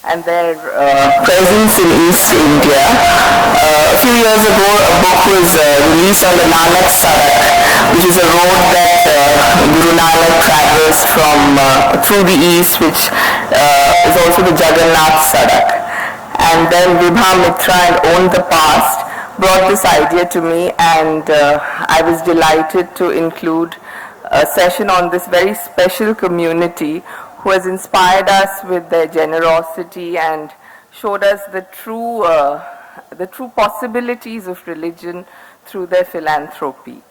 and their presence in East India. A few years ago, a book was released on the Nanak which is a road that Guru Nanak traversed from through the East, which is also the Jagannath Sadak. And then Vibha Mitra and Own the Past brought this idea to me, and I was delighted to include a session on this very special community who has inspired us with their generosity and showed us the true possibilities of religion through their philanthropy.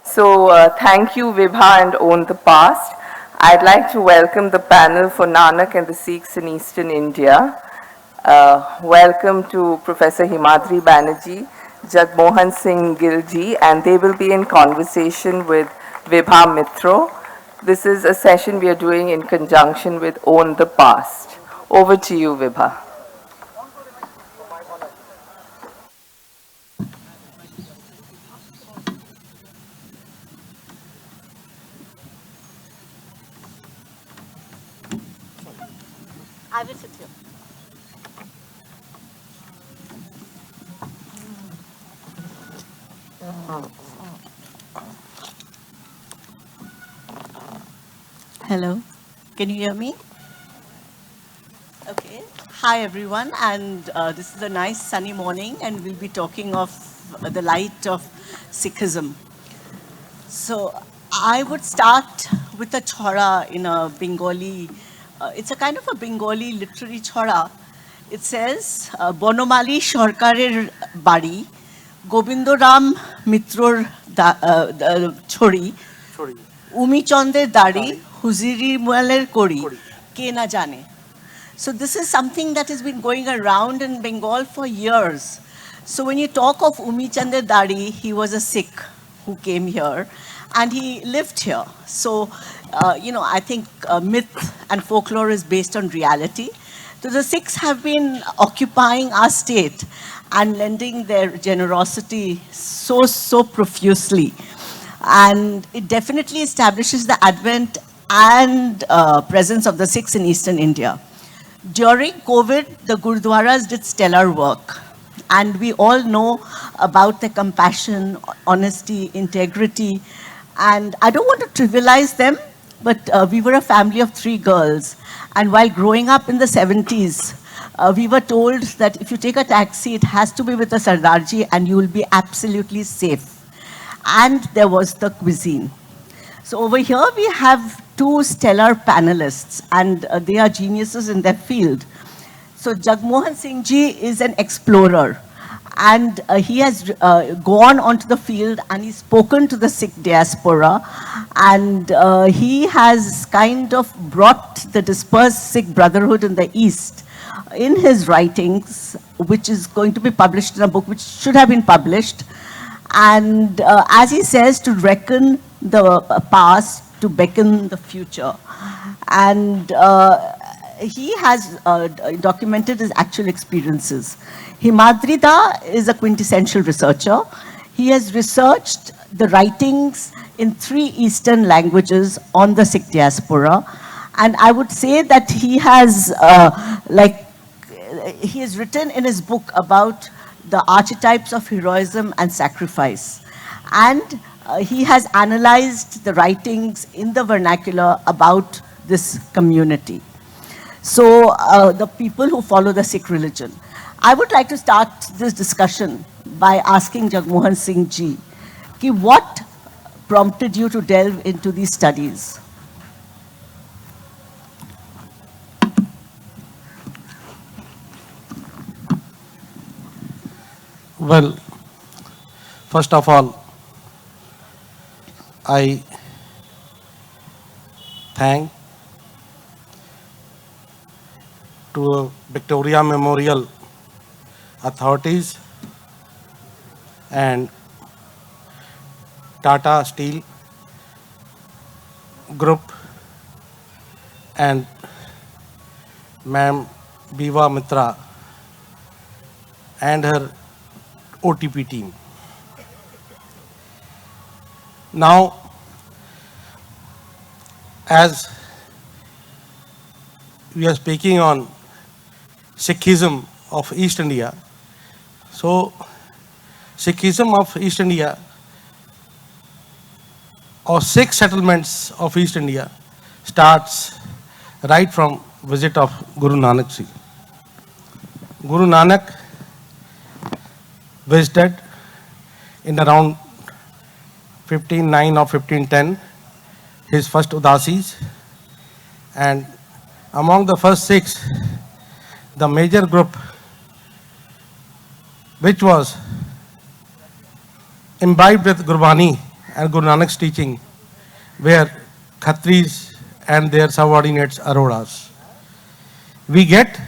So thank you, Vibha and Own the Past. I'd like to welcome the panel for Nanak and the Sikhs in Eastern India. Welcome to Professor Himadri Banerjee, Jagmohan Singh Gill ji, and they will be in conversation with Vibha Mitra. This is a session we are doing in conjunction with Own the Past. Over to you, Vibha. I will sit here. Hello, can you hear me? Okay. Hi everyone, and this is a nice sunny morning, and we'll be talking of the light of Sikhism. So I would start with a chora in a Bengali. It's a kind of a Bengali literary chora. It says, Bonomali Sharkarer Bari, Gobindo Ram Mitror Chori, Umi Chonder Dari, Huziri Mualer Kori, Ke na jane. So this is something that has been going around in Bengal for years. So when you talk of Umi Chandra Dari, he was a Sikh who came here and he lived here. So, I think myth and folklore is based on reality. So the Sikhs have been occupying our state and lending their generosity so profusely. And it definitely establishes the advent and presence of the Sikhs in Eastern India. During COVID, the Gurdwaras did stellar work. And we all know about their compassion, honesty, integrity. And I don't want to trivialize them, but we were a family of 3 girls. And while growing up in the 70s, we were told that if you take a taxi, it has to be with a Sardarji and you will be absolutely safe. And there was the cuisine. So over here we have 2 stellar panelists, and they are geniuses in their field. So Jagmohan Singh ji is an explorer, and he has gone onto the field and he's spoken to the Sikh diaspora, and he has kind of brought the dispersed Sikh brotherhood in the East in his writings, which is going to be published in a book which should have been published. And as he says, to reckon the past, to beckon the future. And he has documented his actual experiences. Himadri is a quintessential researcher. He has researched the writings in 3 Eastern languages on the Sikh diaspora. And I would say that he has, he has written in his book about the archetypes of heroism and sacrifice. And he has analyzed the writings in the vernacular about this community. So the people who follow the Sikh religion. I would like to start this discussion by asking Jagmohan Singh ji, what prompted you to delve into these studies? Well, first of all, I thank to Victoria Memorial authorities and Tata Steel Group and Ma'am Vibha Mitra and her OTP team. Now, as we are speaking on Sikhism of East India. So, Sikhism of East India or Sikh settlements of East India starts right from visit of Guru Nanak Ji. Guru Nanak visited in around 1509 or 1510 his first Udasis, and among the first Sikhs, the major group which was imbibed with Gurbani and Guru Nanak's teaching were Khatris and their subordinates Aroras. We get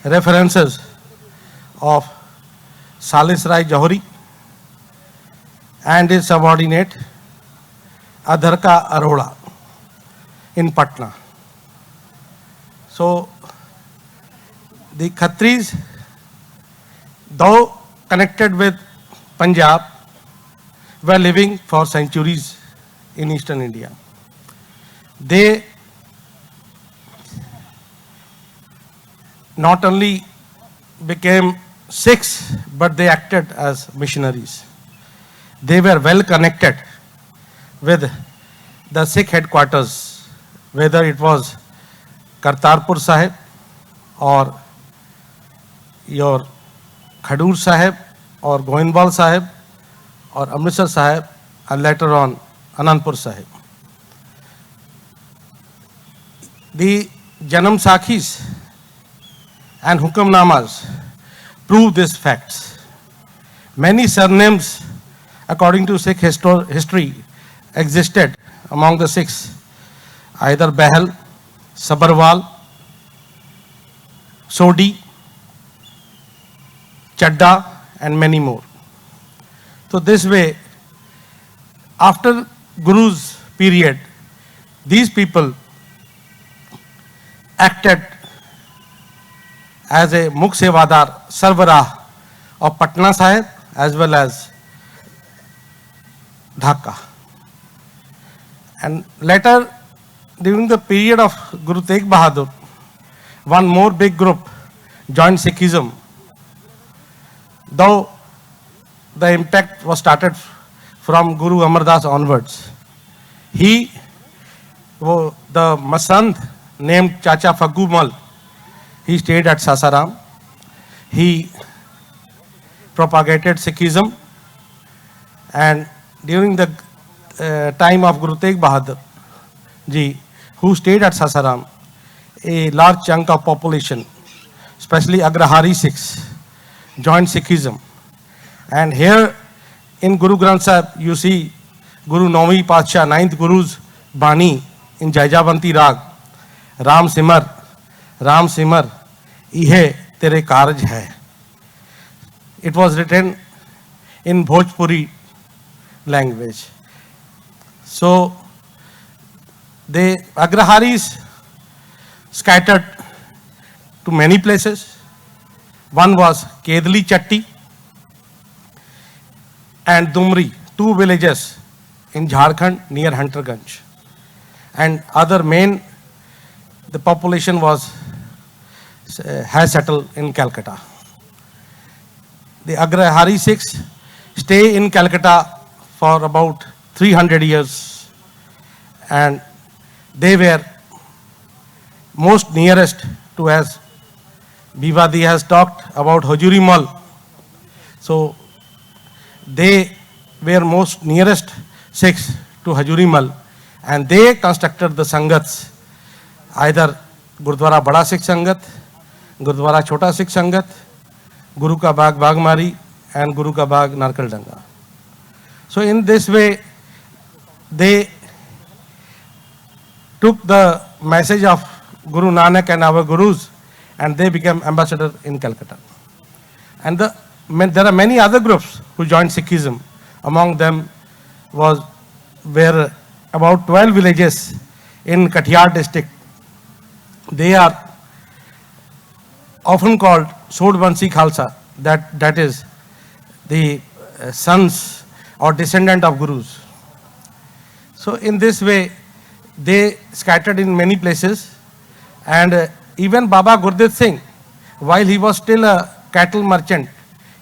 references of Salis Rai Johari and his subordinate Adharka Arora in Patna. So the Khatris, though connected with Punjab, were living for centuries in eastern India. They not only became Sikhs, but they acted as missionaries. They were well connected with the Sikh headquarters, whether it was Kartarpur Sahib or your Khadur Sahib or Goindwal Sahib or Amritsar Sahib, and later on Anandpur Sahib. The Janam Sakhis and Hukamnamas prove these facts. Many surnames, according to Sikh history, existed among the Sikhs, either Bahal, Sabarwal, Sodi, Chadda, and many more. So this way, after Guru's period, these people acted as a Mukh Sevadar Sarvarah of Patna Sahib as well as Dhaka. And later, during the period of Guru Tegh Bahadur, one more big group joined Sikhism, though the impact was started from Guru Amar Das onwards. The Masand named Chacha Phaggu Mal, he stayed at Sasaram. He propagated Sikhism, and during the time of Guru Tegh Bahadur Ji, who stayed at Sasaram, a large chunk of population, especially Agrahari Sikhs, joined Sikhism. And here in Guru Granth Sahib, you see Guru Naumi Patsha, 9th Guru's Bani in Jaijavanti Rag, Ram Simar, Ihe Tere Karj Hai. It was written in Bhojpuri language. So the Agraharis scattered to many places. One was Kedli Chatti and Dumri, two villages in Jharkhand near Hunterganj. And other main, the population has settled in Calcutta. The Agrahari Sikhs stay in Calcutta for about 300 years, and they were most nearest to, as Vibha has talked about Hajuri Mal. So they were most nearest Sikhs to Hajuri Mal, and they constructed the Sangats, either Gurdwara Bada Sikh Sangat, Gurdwara Chota Sikh Sangat, Guru Ka Bagh Bagmari, and Guru Ka Bagh Narkal Danga. So in this way, they took the message of Guru Nanak and our Gurus, and they became ambassador in Calcutta. And there are many other groups who joined Sikhism. Among them were about 12 villages in Kathiawar district. They are often called Sodvansi Khalsa, that is the sons or descendant of Gurus. So in this way, they scattered in many places, and even Baba Gurdev Singh, while he was still a cattle merchant,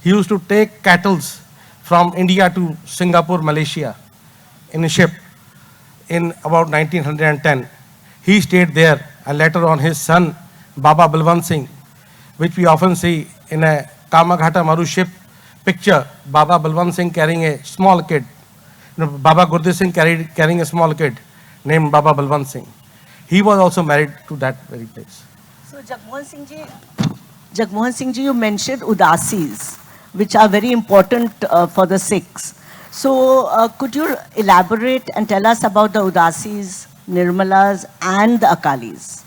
he used to take cattle from India to Singapore, Malaysia in a ship in about 1910. He stayed there, and later on his son, Baba Balwant Singh, which we often see in a Kamagata Maru ship picture, Baba Balwant Singh carrying a small kid. Baba Gurdev Singh carrying a small kid named Baba Balwant Singh. He was also married to that very place. So Jagmohan Singh ji, you mentioned udasis, which are very important for the Sikhs. So could you elaborate and tell us about the udasis, nirmalas, and the akalis?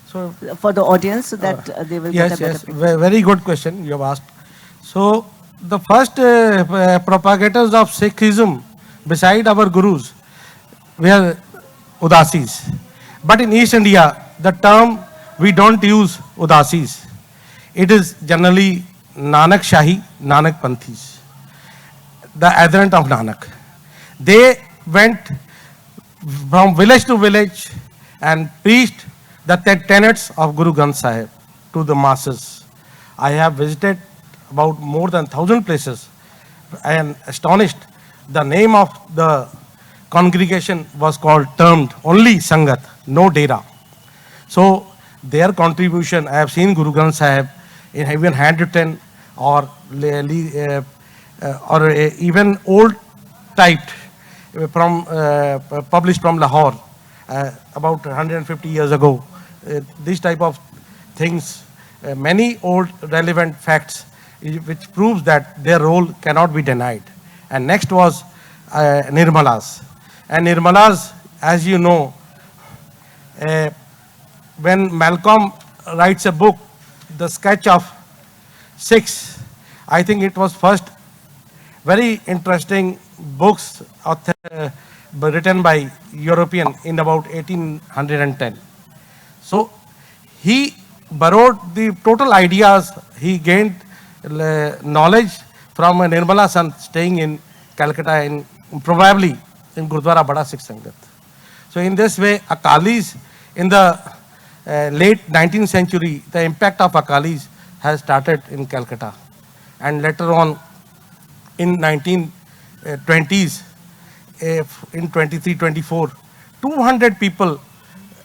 So For the audience, so that they will get a better picture. Very good question you have asked. So the first propagators of Sikhism, beside our gurus, were udasis. But in East India, the term we don't use udasis. It is generally Nanak Shahi, Nanak Panthis, the adherent of Nanak. They went from village to village and preached the tenets of Guru Granth Sahib to the masses. I have visited about more than 1,000 places. I am astonished. The name of the congregation was termed only Sangat, no Dera. So their contribution, I have seen Guru Granth Sahib in even handwritten or even old typed from published from Lahore about 150 years ago. This type of things, many old relevant facts, which proves that their role cannot be denied. And next was Nirmalas. And Nirmalas, as you know, when Malcolm writes a book, The Sketch of Sikhs, I think it was first very interesting books written by European in about 1810. So he borrowed the total ideas, he gained knowledge from a Nirmala Sant staying in Calcutta, probably in Gurdwara Bada Sikh Sangat. So in this way, Akalis in the late 19th century, the impact of Akalis has started in Calcutta. And later on, in 1920s, in 23, 24, 200 people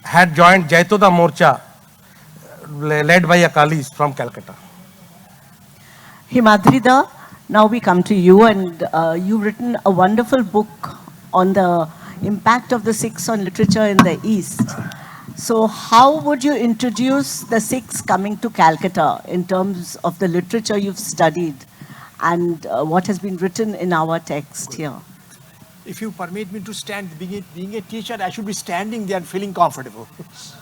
had joined Jaitoda Morcha, led by Akalis from Calcutta. Himadri da, now we come to you, and you've written a wonderful book on the impact of the Sikhs on literature in the East. So how would you introduce the Sikhs coming to Calcutta in terms of the literature you've studied and what has been written in our text here? If you permit me to stand, being a teacher, I should be standing there and feeling comfortable.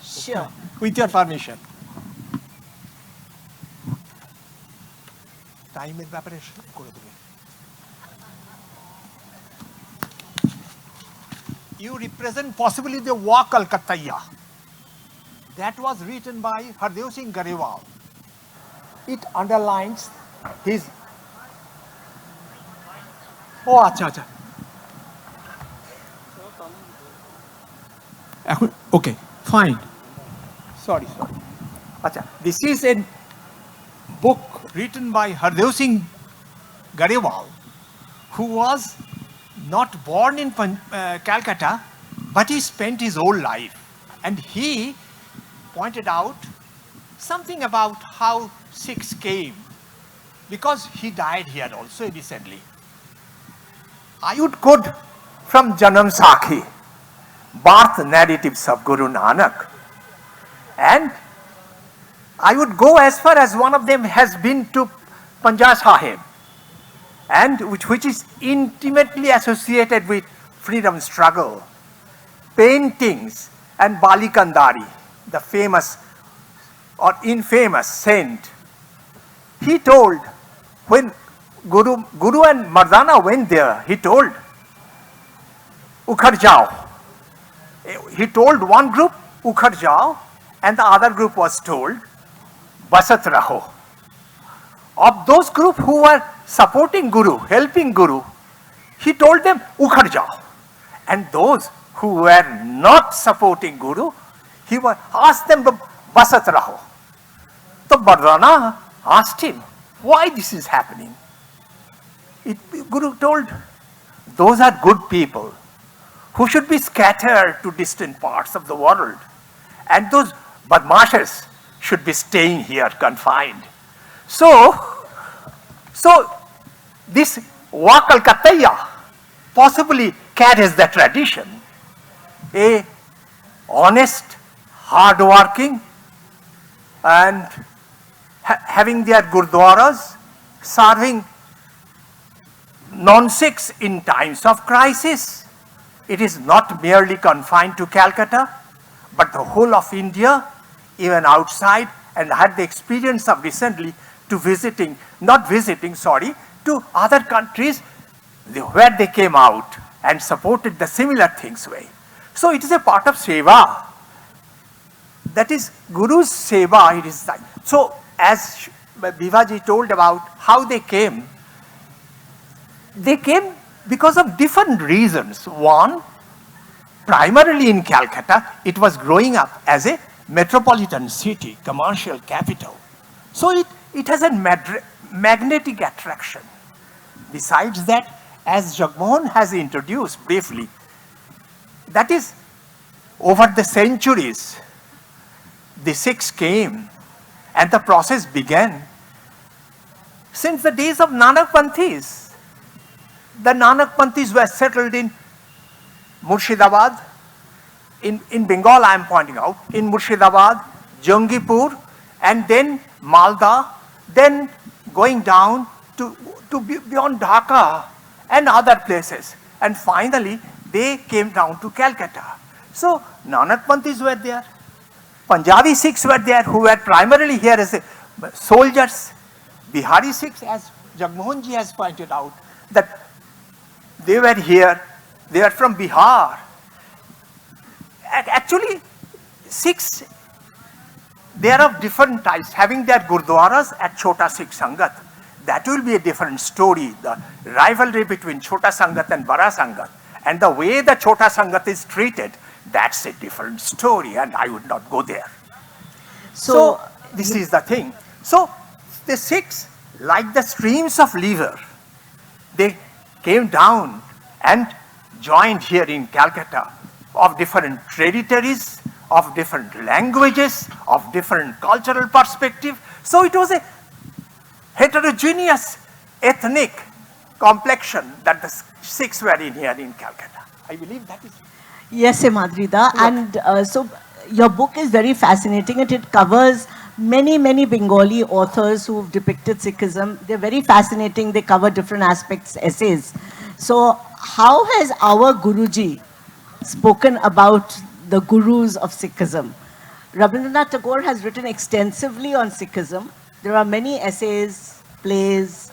Sure. With your permission. Time evaporation. You represent possibly the Wa Kolkata. That was written by Hardev Singh Garewal. It underlines his... Oh, acha. Okay, fine. Sorry. Acha. This is a book written by Hardev Singh Garewal, who was not born in Calcutta, but he spent his whole life. And he pointed out something about how Sikhs came, because he died here also recently. I would quote from Janam Sakhi, birth narratives of Guru Nanak. And I would go as far as one of them has been to Punjab Sahib, and which is intimately associated with freedom struggle, paintings, and Bali Kandari, the famous or infamous saint. He told, when Guru and Mardana went there, he told, Ukhar jao. He told one group, Ukhar jao, and the other group was told, Basat raho. Of those group who were supporting Guru, helping Guru, he told them, Ukhar jao. And those who were not supporting Guru, he asked them, Basat raho. So Bardana asked him, why this is happening? Guru told, those are good people who should be scattered to distant parts of the world. And those badmashes should be staying here confined. So this Wa Kolkataya possibly carries the tradition. A honest, hard-working, and having their gurdwaras, serving non-Sikhs in times of crisis. It is not merely confined to Calcutta, but the whole of India, even outside, and I had the experience of recently to to other countries where they came out and supported the similar things way. So it is a part of seva. That is Guru's seva. It is like, so as Vibhaji told about how they came because of different reasons. One, primarily in Calcutta, it was growing up as a metropolitan city, commercial capital. So it has a magnetic attraction. Besides that, as Jagmohan has introduced briefly, that is, over the centuries, the Sikhs came and the process began. Since the days of Nanak Panthis, the Nanak Panthis were settled in Murshidabad, in Bengal I am pointing out, in Murshidabad, Jangipur, and then Malda, then going down to beyond Dhaka and other places. And finally, they came down to Calcutta. So Nanak Panthis were there. Punjabi Sikhs were there, who were primarily here as soldiers. Bihari Sikhs, as Jagmohan ji has pointed out, that they were here, they are from Bihar. Actually, Sikhs, they are of different types, having their gurdwaras at Chota Sikh Sangat. That will be a different story, the rivalry between Chota Sangat and Bara Sangat. And the way the Chota Sangat is treated, that's a different story, and I would not go there. So this is the thing. So the Sikhs, like the streams of river, they came down and joined here in Calcutta, of different territories, of different languages, of different cultural perspective. So it was a heterogeneous ethnic complexion that the Sikhs were in here in Calcutta. I believe that is. Yes, Himadri da. And so your book is very fascinating and it covers many Bengali authors who've depicted Sikhism. They're very fascinating. They cover different aspects, essays. So how has our Guruji spoken about the gurus of Sikhism? Rabindranath Tagore has written extensively on Sikhism. There are many essays, plays,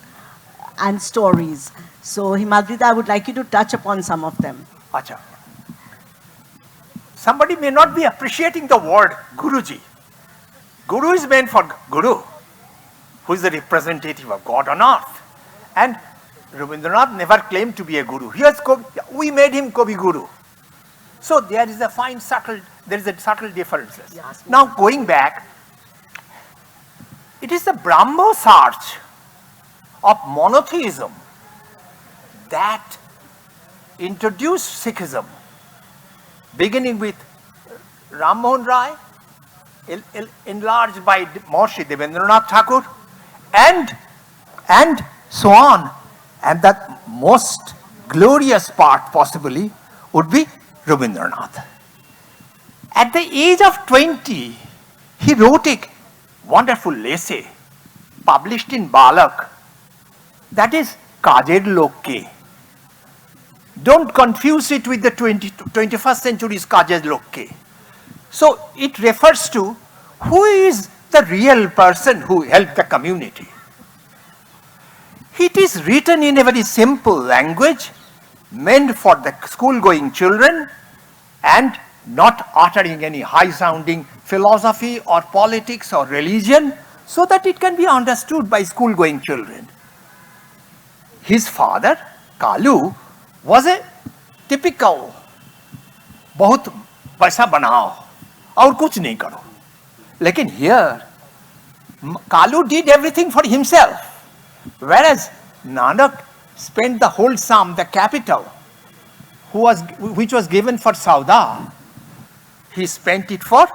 and stories. So Himadri da, I would like you to touch upon some of them. Acha. Somebody may not be appreciating the word Guruji. Guru is meant for Guru, who is the representative of God on earth. And Rabindranath never claimed to be a Guru. We made him Kavi Guru. So there is a subtle difference. Yes. Now going back, it is the Brahmo search of monotheism that introduced Sikhism, beginning with Ram Mohan Rai, enlarged by Maharishi Devendranath Thakur, and so on. And the most glorious part possibly would be Rabindranath. At the age of 20, he wrote a wonderful essay published in Balak, that is Kajer Lokke. Don't confuse it with the 21st century's Kajer Lokke. So it refers to who is the real person who helped the community. It is written in a very simple language, meant for the school-going children, and not uttering any high-sounding philosophy or politics or religion, so that it can be understood by school-going children. His father, Kalu, was a typical, बहुत पैसा बनाओ और कुछ नहीं करो. लेकिन here, Kalu did everything for himself, whereas Nanak spent the whole sum, the capital, which was given for Sauda, he spent it for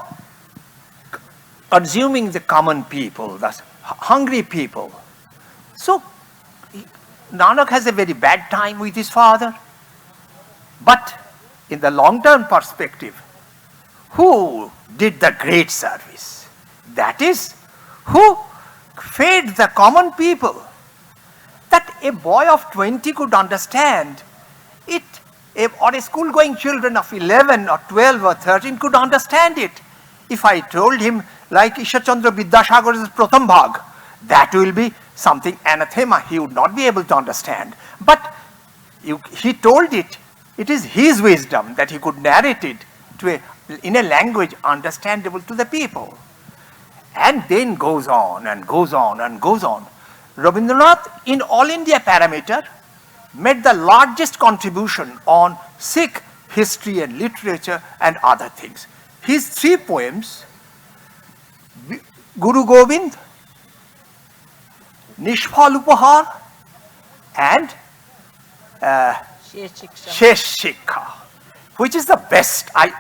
consuming the common people, the hungry people. So Nanak has a very bad time with his father. But in the long-term perspective, who did the great service? That is, who fed the common people. That a boy of 20 could understand it, or a school-going children of 11 or 12 or 13 could understand it. If I told him, like Ishwar Chandra Vidyasagar's Pratham Bhag, that will be something anathema, he would not be able to understand. But he told it, it is his wisdom that he could narrate it in a language understandable to the people. And then goes on and goes on and goes on. Rabindranath, in all India parameter, made the largest contribution on Sikh history and literature and other things. His 3 poems, Guru Gobind, Nishphal Upahar, and Shesh Shikha, which is the best. I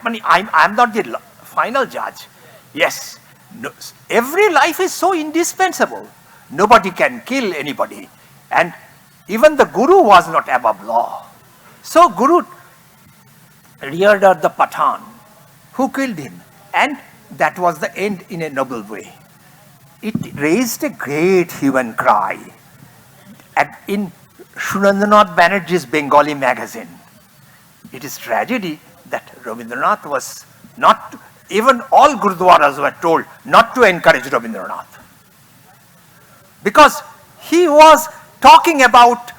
am not the final judge. Yes, no, every life is so indispensable. Nobody can kill anybody. And even the Guru was not above law. So Guru reared the Pathan who killed him. And that was the end in a noble way. It raised a great human cry. In Surendranath Banerjee's Bengali magazine, it is tragedy that Rabindranath was not, even all Gurudwaras were told not to encourage Rabindranath. Because he was talking about,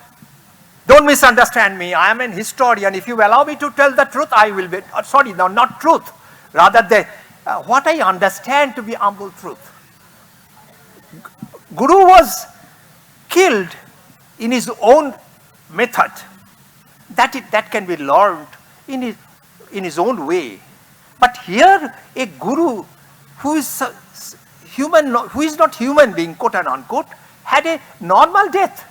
don't misunderstand me, I am an historian, if you allow me to tell the truth, I will be, sorry, no, not truth, rather what I understand to be humble truth. Guru was killed in his own method, that can be learned in his own way. But here, a Guru who is human, who is not human being, quote and unquote, had a normal death,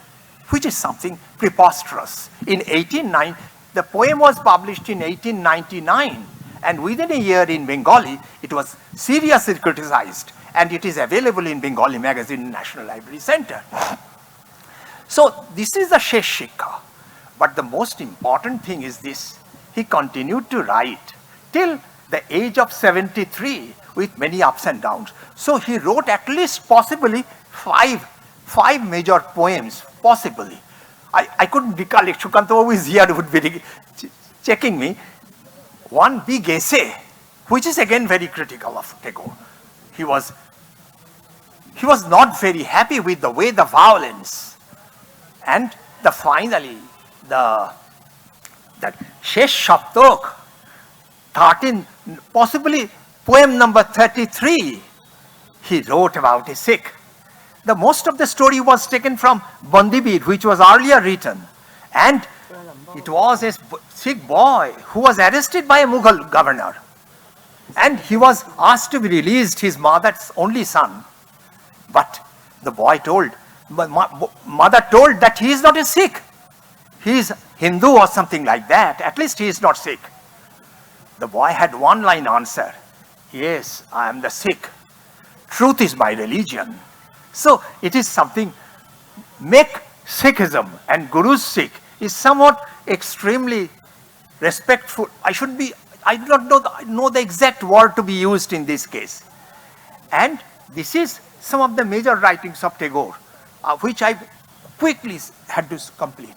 which is something preposterous. In 1890, the poem was published in 1899, and within a year in Bengali, it was seriously criticized, and it is available in Bengali magazine, National Library Center. So this is the Shesh Shikha. But the most important thing is this: he continued to write till the age of 73 with many ups and downs. So he wrote at least possibly five major poems, possibly. I couldn't recall it. Shukanta who is here would be checking me. One big essay, which is again very critical of Tagore. He was not very happy with the way the violence and finally that Shesh Shaptak, 13, possibly poem number 33, he wrote about a Sikh. The most of the story was taken from Bandibir, which was earlier written. And it was a Sikh boy who was arrested by a Mughal governor. And he was asked to be released, his mother's only son. But the boy told, mother told that he is not a Sikh. He is Hindu or something like that. At least he is not Sikh. The boy had one line answer. Yes, I am the Sikh. Truth is my religion. So it is something, make Sikhism and Guru's Sikh is somewhat extremely respectful. I do not know the exact word to be used in this case. And this is some of the major writings of Tagore, which I quickly had to complete.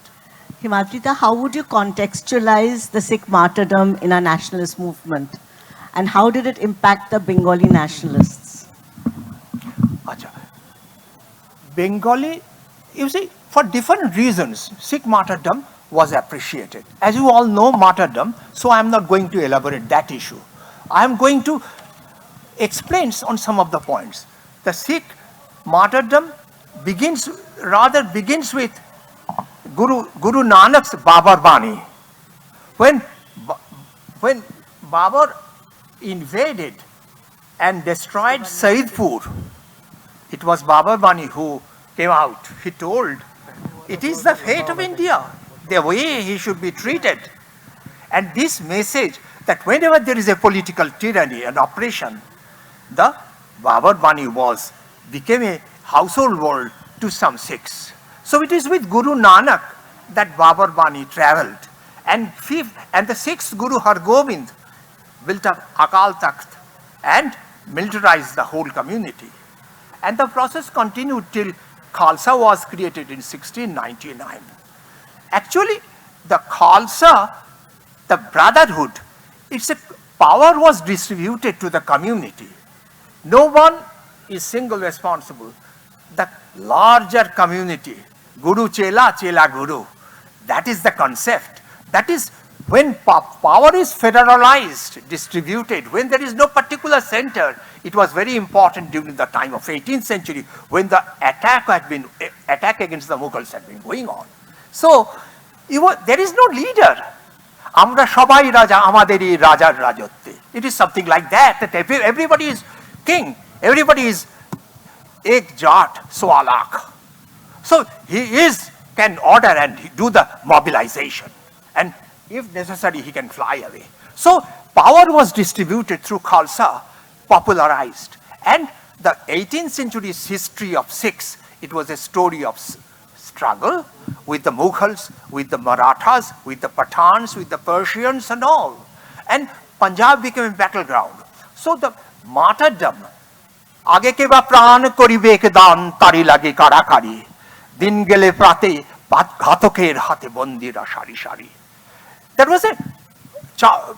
Himadri, how would you contextualize the Sikh martyrdom in our nationalist movement? And how did it impact the Bengali nationalists? Achha. Bengali, you see, for different reasons, Sikh martyrdom was appreciated. As you all know, martyrdom, so I am not going to elaborate that issue. I am going to explain on some of the points. The Sikh martyrdom begins with Guru Nanak's Babar Bani. When Babar invaded and destroyed Saidpur, it was Baba Bani who came out. He told, it is the fate of India, the way he should be treated. And this message that whenever there is a political tyranny and oppression, the Babar Bani became a household word to some Sikhs. So it is with Guru Nanak that Babar Bani traveled. And the sixth Guru Har Gobind built up Akal Takht and militarized the whole community. And the process continued till Khalsa was created in 1699. Actually, the Khalsa, the brotherhood, its power was distributed to the community. No one is single responsible. The larger community, Guru Chela, Chela Guru, that is the concept. That is when power is federalized, distributed, when there is no particular center. It was very important during the time of 18th century when the attack against the Mughals had been going on. So there is no leader. Amra Shabai Raja Amaderi Rajar Rajotte. It is something like that, that everybody is king, everybody is ek jat swalak. So he can order and do the mobilization. And if necessary, he can fly away. So power was distributed through Khalsa, popularized. And the 18th century's history of Sikhs, it was a story of struggle with the Mughals, with the Marathas, with the Pathans, with the Persians and all. And Punjab became a battleground. So the martyrdom, Age ke ba pran koribe ke dan tari lage karakari, din gele prate ghatokher hate bondira shari shari. There was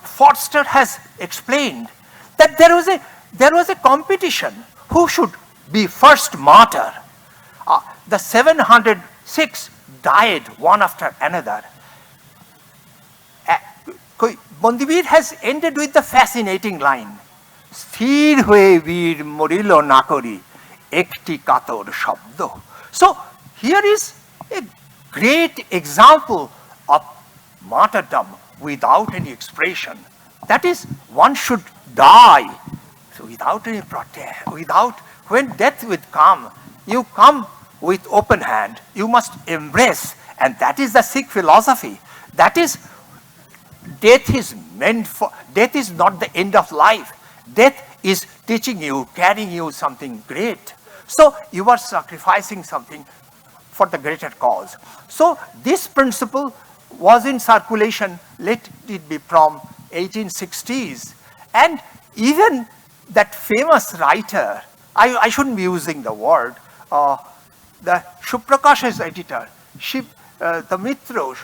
Forster has explained that there was a competition who should be first martyr. The 706 died one after another. Bondibir has ended with the fascinating line, Sthir hue veer morilo nakori ekti kator shabdo. So here is a great example of martyrdom without any expression. That is, one should die so without any protest, when death will come, you come with open hand, you must embrace, and that is the Sikh philosophy. That is, death is not the end of life. Death is teaching you, carrying you something great. So you are sacrificing something for the greater cause. So this principle was in circulation, let it be from 1860s. And even that famous writer, I shouldn't be using the word, the Shubhrakash's editor, the Mitra,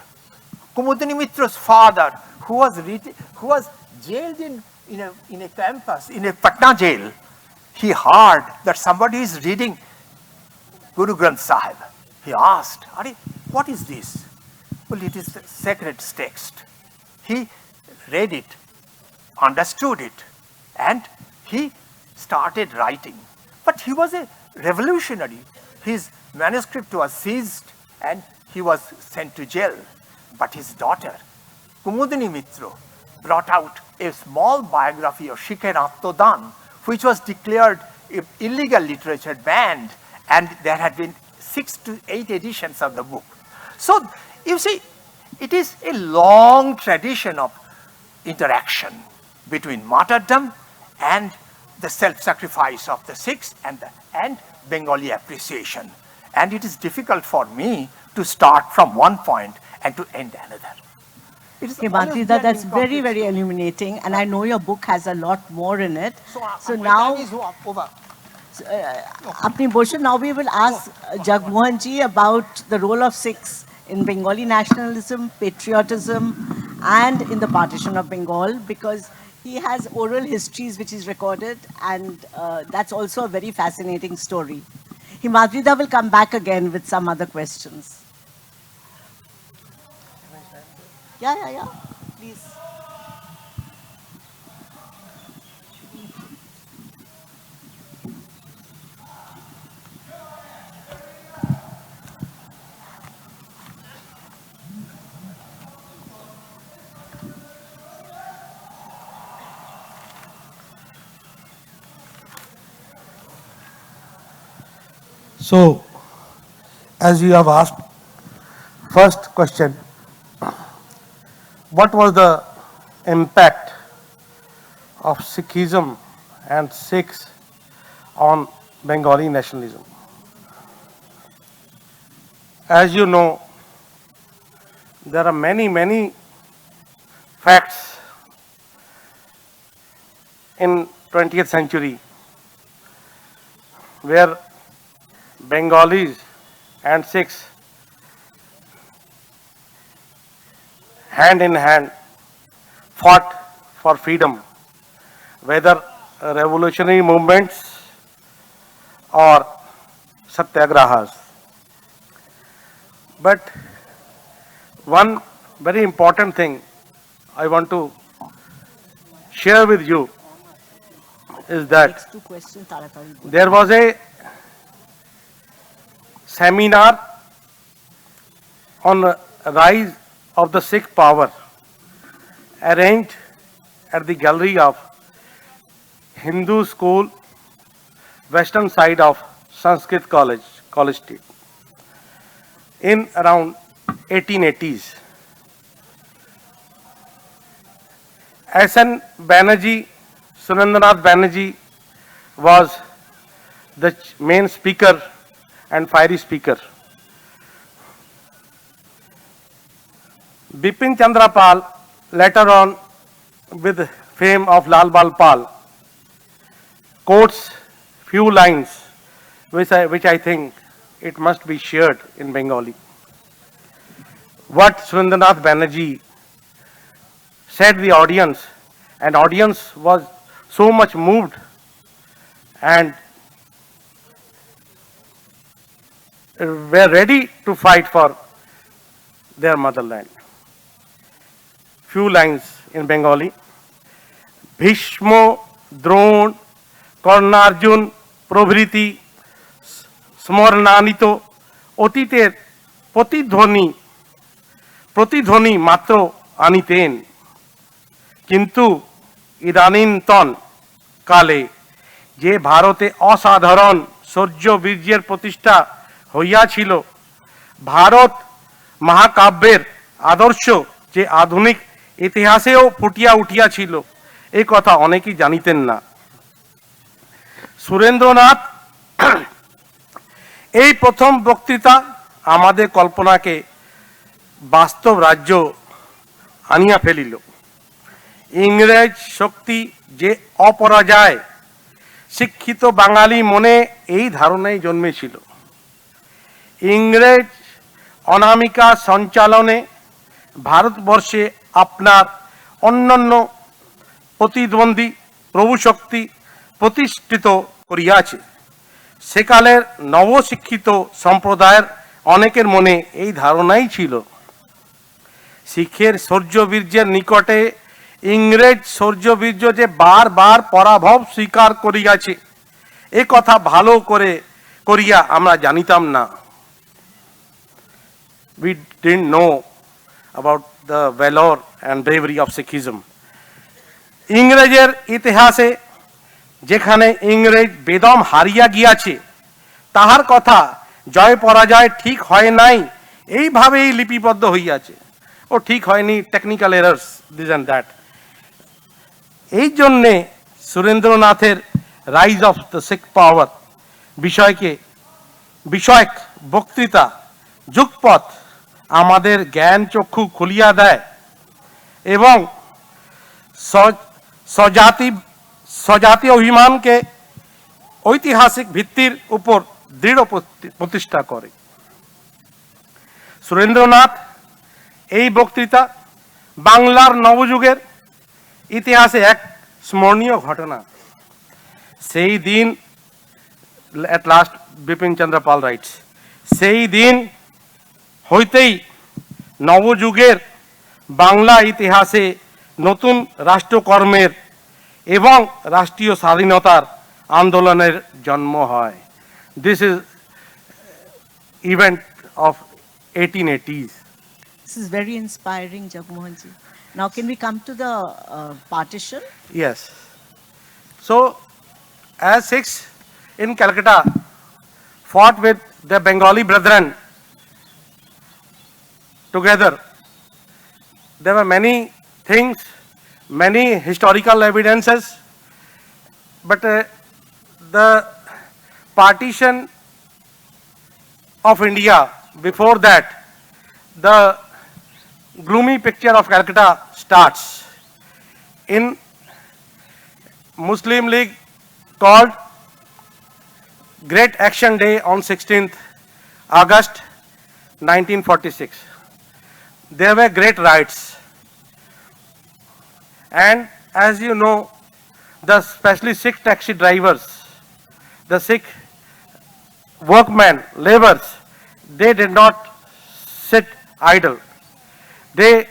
Kumudini Mitra's father, who was jailed in a campus, in a Patna jail, he heard that somebody is reading Guru Granth Sahib. He asked, what is this? Well, it is the sacred text. He read it, understood it, and he started writing. But he was a revolutionary. His manuscript was seized and he was sent to jail. But his daughter, Kumudini Mitra, brought out a small biography of Shikher Attodan, which was declared illegal literature, banned, and there had been 6 to 8 editions of the book. So you see, it is a long tradition of interaction between martyrdom and the self-sacrifice of the Sikhs and Bengali appreciation. And it is difficult for me to start from one point and to end another. Himadri, that's very, very illuminating, and I know your book has a lot more in it. So now, Apni Boshan, now we will ask Jagmohan ji about the role of Sikhs in Bengali nationalism, patriotism, and in the partition of Bengal, because he has oral histories which is recorded, and that's also a very fascinating story. Himadri will come back again with some other questions. Yeah, please. So, as you have asked, first question, what was the impact of Sikhism and Sikhs on Bengali nationalism? As you know, there are many facts in 20th century where Bengalis and Sikhs hand in hand fought for freedom, whether revolutionary movements or satyagrahas. But one very important thing I want to share with you is that Next two questions, taratari bol. there was a seminar on rise of the Sikh power arranged at the gallery of Hindu School, western side of Sanskrit College Street, in around 1880s. S.N. Banerjee, Surendranath Banerjee was the main speaker and fiery speaker. Bipin Chandra Pal, later on with fame of Lal Bal Pal, quotes few lines which I think it must be shared in Bengali. What Surendranath Banerjee said the audience, and audience was so much moved and were ready to fight for their motherland. Few lines in Bengali. Bhishmo, Dron, কর্ণার্জুন প্রভৃতি স্মরণান্বিত অতীতের প্রতিধ্বনি মাত্র আনিতেন, কিন্তু ইদানীন্তন কালে যে ভারতে অসাধারণ শৌর্য বীর্যের প্রতিষ্ঠা হইয়াছিল, ভারত মহাকাব্যের আদর্শ যে আধুনিক ইতিহাসেও ফুটিয়া উঠিয়াছিল, এই কথা অনেকেই জানিতেন না। সুরেন্দ্রনাথ এই প্রথম বক্তৃতা আমাদের কল্পনাকে বাস্তব রাজ্য আনিয়া ফেলিল। ইংরেজ শক্তি যে অপরাজয়, শিক্ষিত বাঙালি মনে এই ধারণাই জন্মেছিল। ইংরেজ অনামিকা সঞ্চালনে ভারতবর্ষে আপনার অন্যান্য প্রতিদ্বন্দ্বী প্রভুশক্তি প্রতিষ্ঠিত করিয়াছে। সেকালের নবশিক্ষিত সম্প্রদায়ের অনেকের মনে এই ধারণাই ছিল। শিখের শৌর্যবীর্যের নিকটে ইংরেজ শৌর্যবীর্য যে বারবার পরাভব স্বীকার করিয়াছে, এ কথা ভালো করিয়া আমরা জানিতাম না। We didn't know about the valor and bravery of Sikhism. ইংরেজের ইতিহাসে যেখানে ইংরেজ বেদম হারিয়া গিয়াছে, তাহার কথা জয় পরাজয় ঠিক হয় নাই এইভাবেই লিপিবদ্ধ হইয়াছে। ও ঠিক হয়নি, technical errors, this and that. এই জন্যে সুরেন্দ্রনাথের রাইজ অফ দ্য শিখ পাওয়ার বিষয়ক বক্তৃতা যুগপথ আমাদের জ্ঞান চক্ষু খুলিয়া দেয় এবং স্বজাতীয় অভিমানকে ঐতিহাসিক ভিত্তির উপর দৃঢ় প্রতিষ্ঠা করে। সুরেন্দ্রনাথ এই বক্তৃতা বাংলার নবযুগের ইতিহাসে এক স্মরণীয় ঘটনা। সেই দিন, at last Bipin Chandra Pal writes, সেই দিন হইতেই নবযুগের বাংলা ইতিহাসে নতুন রাষ্ট্রকর্মের এবং রাষ্ট্রীয় স্বাধীনতার আন্দোলনের জন্ম হয়। This is event of 1880s. This is very inspiring, Jagmohan ji. Now, can we come to the partition? Yes. So, as Sikhs in Calcutta fought with their Bengali brethren together. There were many things, many historical evidences, but the partition of India, before that, the gloomy picture of Calcutta starts. In Muslim League called Great Action Day on 16th August 1946. There were great riots. And as you know, the especially Sikh taxi drivers, the Sikh workmen, laborers, they did not sit idle. They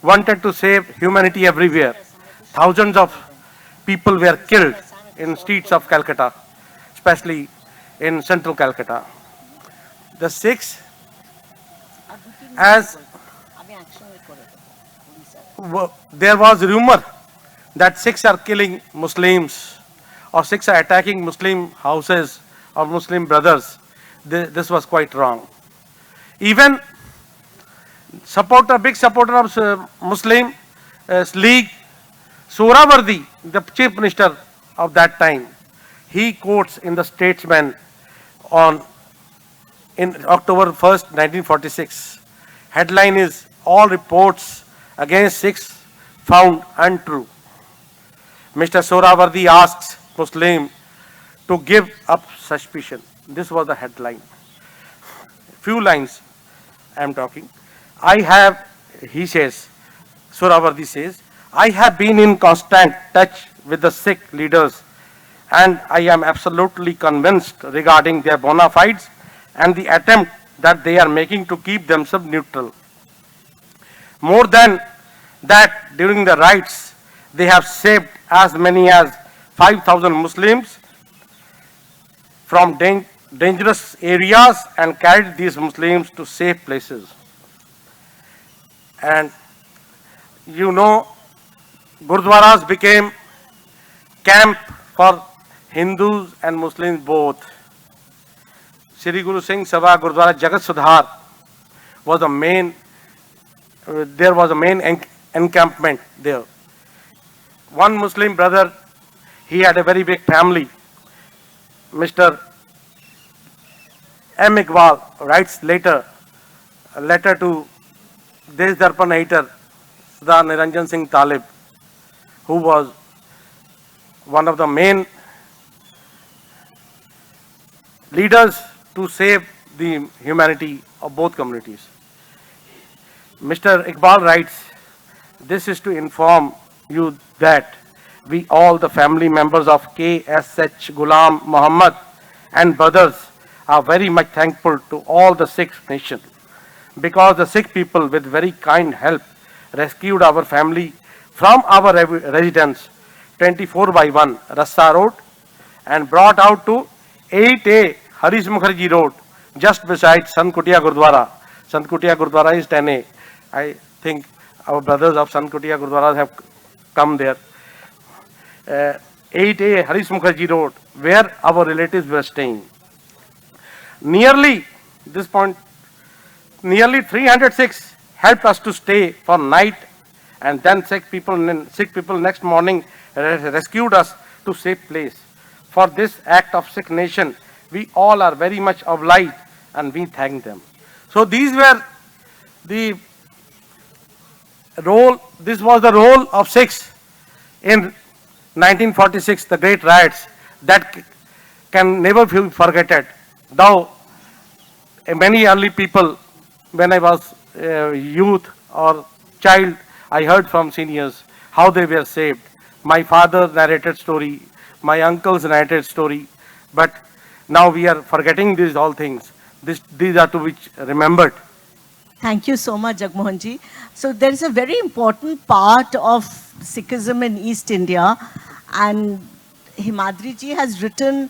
wanted to save humanity everywhere. Thousands of people were killed in streets of Calcutta, especially in central Calcutta. The Sikhs, as there was rumor that Sikhs are killing Muslims or Sikhs are attacking Muslim houses or Muslim brothers. This was quite wrong. Even big supporter of Muslim League, Sohrawardy, the chief minister of that time, he quotes in the Statesman in October 1st, 1946. Headline is, "All reports against Sikhs found untrue." Mr. Sohrawardy asks Muslim to give up suspicion. This was the headline. Few lines I am talking. He says, Sohrawardy says, "I have been in constant touch with the Sikh leaders and I am absolutely convinced regarding their bona fides and the attempt that they are making to keep themselves neutral. More than that, during the riots, they have saved as many as 5,000 Muslims from dangerous areas and carried these Muslims to safe places." And you know, Gurdwaras became camp for Hindus and Muslims both. Shri Guru Singh Sabha Gurdwara Jagat Sudhar was the main, there was a main encampment there. One Muslim brother, he had a very big family. Mr. M. Iqbal writes later a letter to Desh Darpan editor Sardar Niranjan Singh Talib, who was one of the main leaders to save the humanity of both communities. Mr. Iqbal writes, "This is to inform you that we all the family members of KSH Ghulam Muhammad and brothers are very much thankful to all the Sikh nation because the Sikh people with very kind help rescued our family from our residence 24/1 Rassa Road and brought out to 8A Harish Mukherjee Road just beside Sant Kutia Gurdwara. Sant Kutia Gurdwara is 10A. I think our brothers of Sant Kutia Gurdwara have come there. 8A Harish Mukherjee Road, where our relatives were staying. Nearly 306 helped us to stay for night, and then Sikh people next morning rescued us to safe place. For this act of Sikh nation, we all are very much obliged and we thank them." So these were the role, this was the role of Sikhs in 1946, the great riots that can never be forgotten. Though many early people, when I was youth or child, I heard from seniors how they were saved. My father narrated story, my uncles narrated story, but now we are forgetting these all things. These are to be remembered. Thank you so much, Jagmohanji. So there is a very important part of Sikhism in East India, and Himadri ji has written,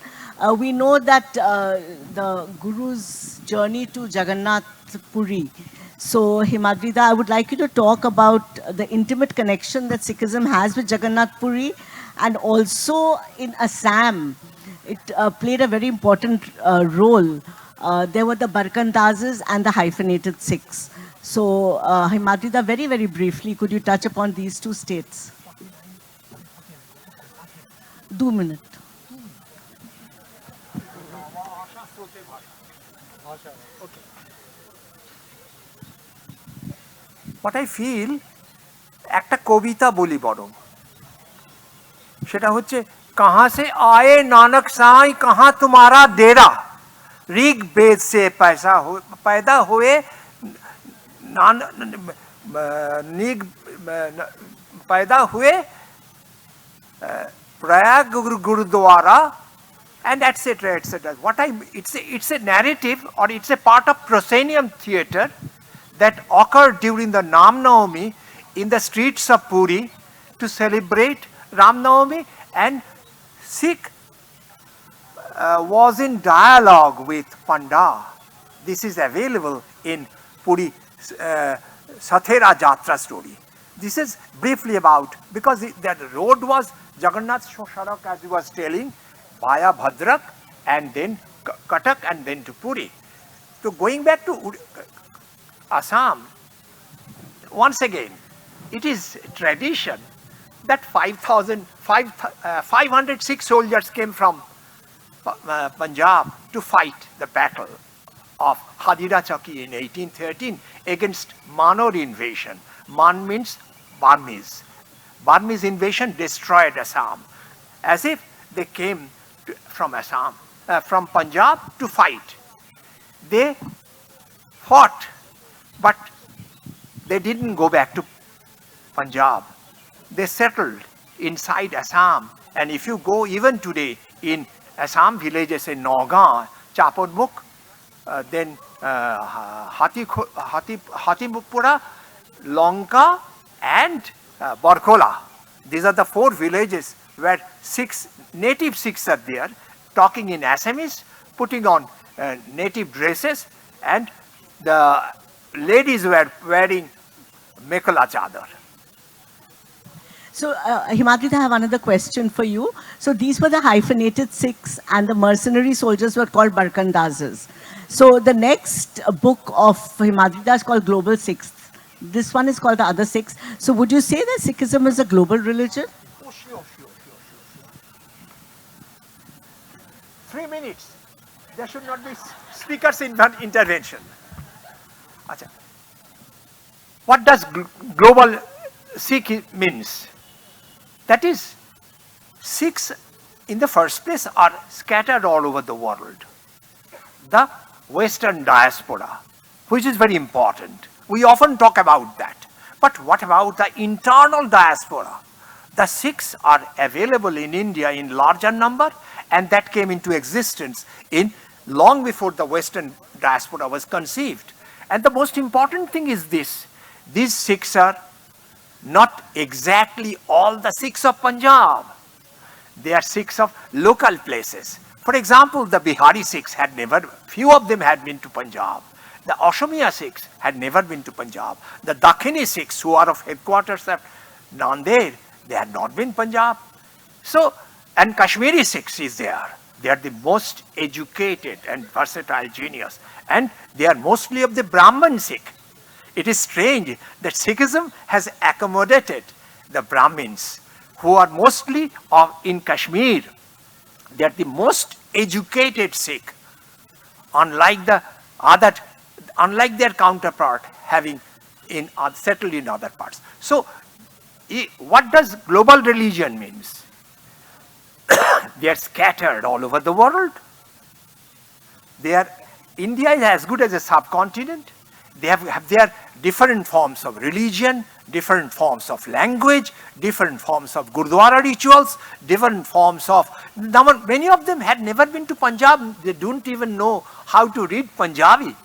we know that the Guru's journey to Jagannath Puri. So Himadri da, I would like you to talk about the intimate connection that Sikhism has with Jagannath Puri, and also in Assam, it played a very important role. There were the Barkandazes and the hyphenated Sikhs. So, Himadri, very, very briefly, could you touch upon these two states? 2 minutes. What I feel, একটা কবিতা বলি বরং, সেটা হচ্ছে कहाँ से आए नानक साईं कहाँ तुम्हारा डेरा, ऋग वेद से पैदा हुए पैदा हुए Prayag gurdwara, and etc. etc. It's a narrative, or it's a part of proscenium theatre that occurred during the Ram Navami in the streets of Puri to celebrate Ram Navami, and Sikh was in dialogue with Panda. This is available in Puri Sathera Jatra story. This is briefly about, because the road was Jagannath Sharak, as he was telling, via Bhadrak and then Katak and then to Puri. So going back to Assam, once again, it is tradition that 506 soldiers came from Punjab to fight the battle of Hadira Chowki in 1813 against Manor invasion. Man means Burmese. Burmese invasion destroyed Assam, as if they came from Assam, from Punjab to fight. They fought, but they didn't go back to Punjab. They settled inside Assam, and if you go even today in Assam villages in Naugaon, Chaponmukh, then Hatimupura, Lonka, and Barkola. These are the 4 villages where native Sikhs are there, talking in Assamese, putting on native dresses, and the ladies were wearing mekhala chadar. So, Himadri, I have another question for you. So, these were the hyphenated Sikhs, and the mercenary soldiers were called Barkandazes. So, the next book of Himadri is called Global Sikhs. This one is called The Other Sikhs. So, would you say that Sikhism is a global religion? Oh, sure. 3 minutes. There should not be speakers in one intervention. Achha. What does global Sikh means? That is, Sikhs in the first place are scattered all over the world. The Western diaspora, which is very important. We often talk about that. But what about the internal diaspora? The Sikhs are available in India in larger number, and that came into existence in long before the Western diaspora was conceived. And the most important thing is this: these Sikhs are not exactly all the Sikhs of Punjab. They are Sikhs of local places. For example, the Bihari Sikhs few of them had been to Punjab. The Assamia Sikhs had never been to Punjab. The Dakhini Sikhs, who are of headquarters at Nanded, they had not been Punjab. So, and Kashmiri Sikhs is there. They are the most educated and versatile genius. And they are mostly of the Brahman Sikh. It is strange that Sikhism has accommodated the Brahmins, who are mostly in Kashmir. They are the most educated Sikh, unlike their counterpart having settled in other parts. So, what does global religion means? They are scattered all over the world. India is as good as a subcontinent. They have their different forms of religion, different forms of language, different forms of Gurdwara rituals, different forms of... Many of them had never been to Punjab. They don't even know how to read Punjabi.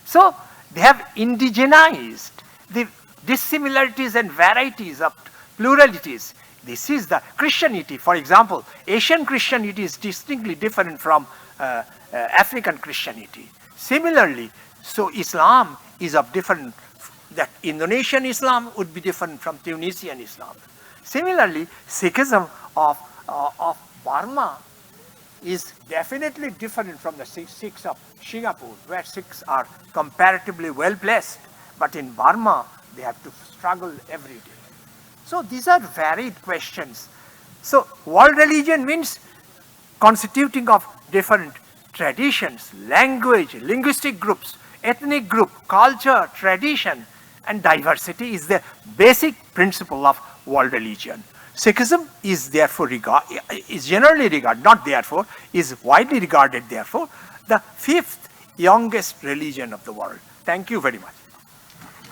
So they have indigenized the dissimilarities and varieties of pluralities. This is the Christianity. For example, Asian Christianity is distinctly different from African Christianity. Similarly, so Islam is of different, that Indonesian Islam would be different from Tunisian Islam. Similarly, Sikhism of Burma is definitely different from the Sikhs of Singapore, where Sikhs are comparatively well placed, but in Burma they have to struggle every day. So these are varied questions. So world religion means constituting of different traditions, language, linguistic groups, ethnic group, culture, tradition, and diversity is the basic principle of world religion. Sikhism is therefore is generally regarded, not therefore, is widely regarded therefore, the fifth youngest religion of the world. Thank you very much.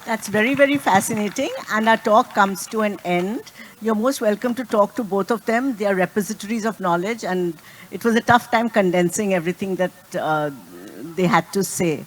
That's very, very fascinating. And our talk comes to an end. You're most welcome to talk to both of them. They are repositories of knowledge, and it was a tough time condensing everything that they had to say.